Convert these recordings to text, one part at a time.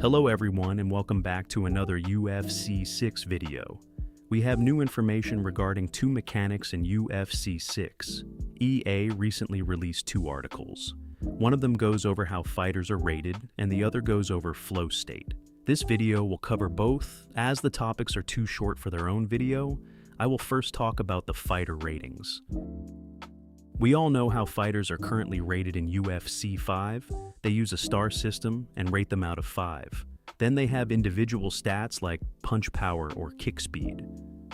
Hello everyone and welcome back to another UFC 6 video. We have new information regarding two mechanics in UFC 6. EA recently released two articles. One of them goes over how fighters are rated and the other goes over flow state. This video will cover both. As the topics are too short for their own video, I will first talk about the fighter ratings. We all know how fighters are currently rated in UFC 5. They use a star system and rate them out of 5. Then they have individual stats like punch power or kick speed.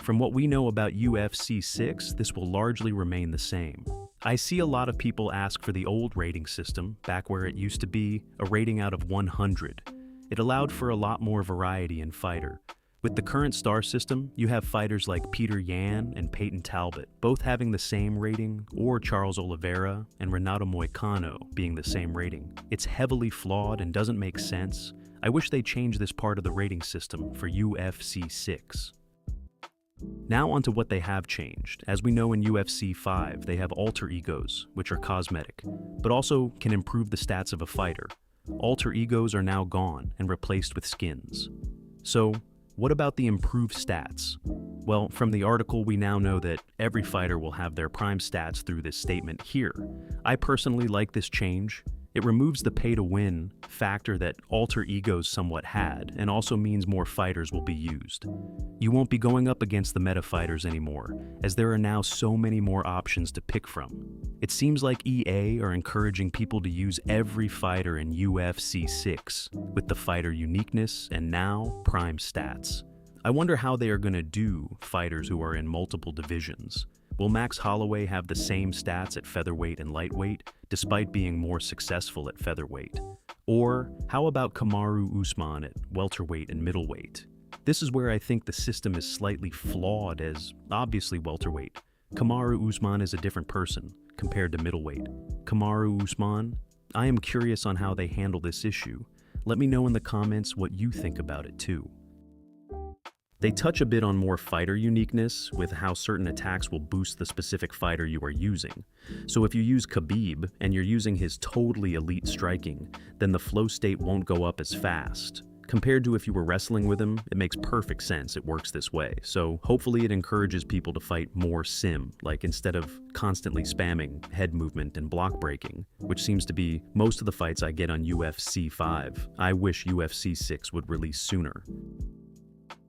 From what we know about UFC 6, this will largely remain the same. I see a lot of people ask for the old rating system, back where it used to be a rating out of 100. It allowed for a lot more variety in fighter. With the current star system, you have fighters like Peter Yan and Peyton Talbot, both having the same rating, or Charles Oliveira and Renato Moicano being the same rating. It's heavily flawed and doesn't make sense. I wish they changed this part of the rating system for UFC 6. Now onto what they have changed. As we know in UFC 5, they have alter egos, which are cosmetic, but also can improve the stats of a fighter. Alter egos are now gone and replaced with skins. So, what about the improved stats? Well, from the article we now know that every fighter will have their prime stats through this statement here. I personally like this change. It removes the pay-to-win factor that alter egos somewhat had, and also means more fighters will be used. You won't be going up against the meta fighters anymore, as there are now so many more options to pick from. It seems like EA are encouraging people to use every fighter in UFC 6, with the fighter uniqueness and now prime stats. I wonder how they are going to do fighters who are in multiple divisions. Will Max Holloway have the same stats at featherweight and lightweight, despite being more successful at featherweight? Or how about Kamaru Usman at welterweight and middleweight? This is where I think the system is slightly flawed, as obviously welterweight. Kamaru Usman is a different person compared to middleweight. Kamaru Usman, I am curious on how they handle this issue. Let me know in the comments what you think about it too. They touch a bit on more fighter uniqueness with how certain attacks will boost the specific fighter you are using. So if you use Khabib and you're using his totally elite striking, then the flow state won't go up as fast. Compared to if you were wrestling with him, it makes perfect sense it works this way. So hopefully it encourages people to fight more sim, like instead of constantly spamming head movement and block breaking, which seems to be most of the fights I get on UFC 5. I wish UFC 6 would release sooner.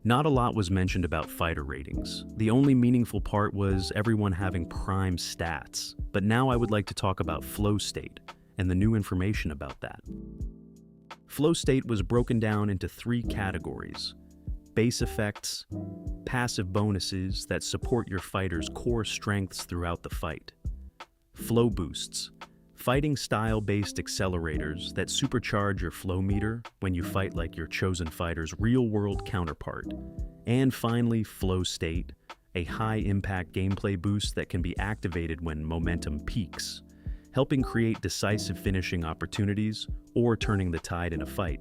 Not a lot was mentioned about fighter ratings. The only meaningful part was everyone having prime stats. But now I would like to talk about flow state and the new information about that. Flow state was broken down into 3 categories: base effects, passive bonuses that support your fighter's core strengths throughout the fight, flow boosts, fighting style-based accelerators that supercharge your flow meter when you fight like your chosen fighter's real-world counterpart. And finally, flow state, a high-impact gameplay boost that can be activated when momentum peaks, helping create decisive finishing opportunities or turning the tide in a fight.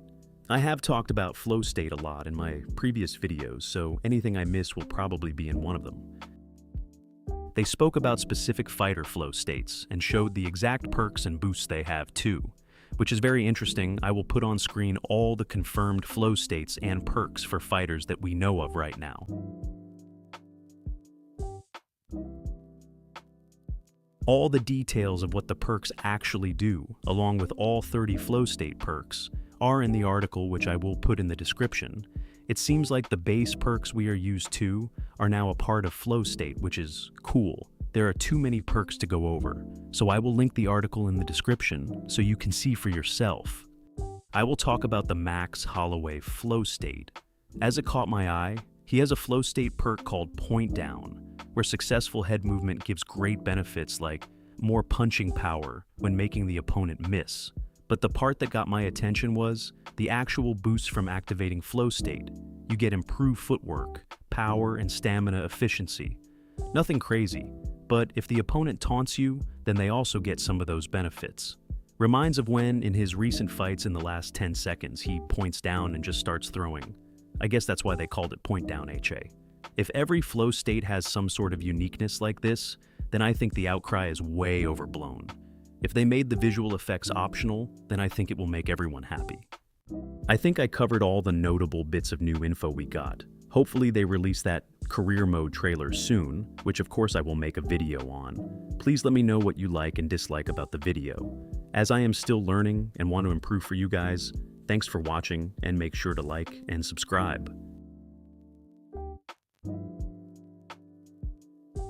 I have talked about flow state a lot in my previous videos, so anything I miss will probably be in one of them. They spoke about specific fighter flow states and showed the exact perks and boosts they have too, which is very interesting. I will put on screen all the confirmed flow states and perks for fighters that we know of right now. All the details of what the perks actually do, along with all 30 flow state perks, are in the article, which I will put in the description. It seems like the base perks we are used to are now a part of flow state, which is cool. There are too many perks to go over, so I will link the article in the description so you can see for yourself. I will talk about the Max Holloway flow state. As it caught my eye, he has a flow state perk called Point Down, where successful head movement gives great benefits like more punching power when making the opponent miss. But the part that got my attention was the actual boost from activating flow state. You get improved footwork, power, and stamina efficiency. Nothing crazy, but if the opponent taunts you, then they also get some of those benefits. Reminds of when, in his recent fights in the last 10 seconds, he points down and just starts throwing. I guess that's why they called it Point Down HA. If every flow state has some sort of uniqueness like this, then I think the outcry is way overblown. If they made the visual effects optional, then I think it will make everyone happy. I think I covered all the notable bits of new info we got. Hopefully they release that career mode trailer soon, which of course I will make a video on. Please let me know what you like and dislike about the video. As I am still learning and want to improve for you guys, thanks for watching and make sure to like and subscribe.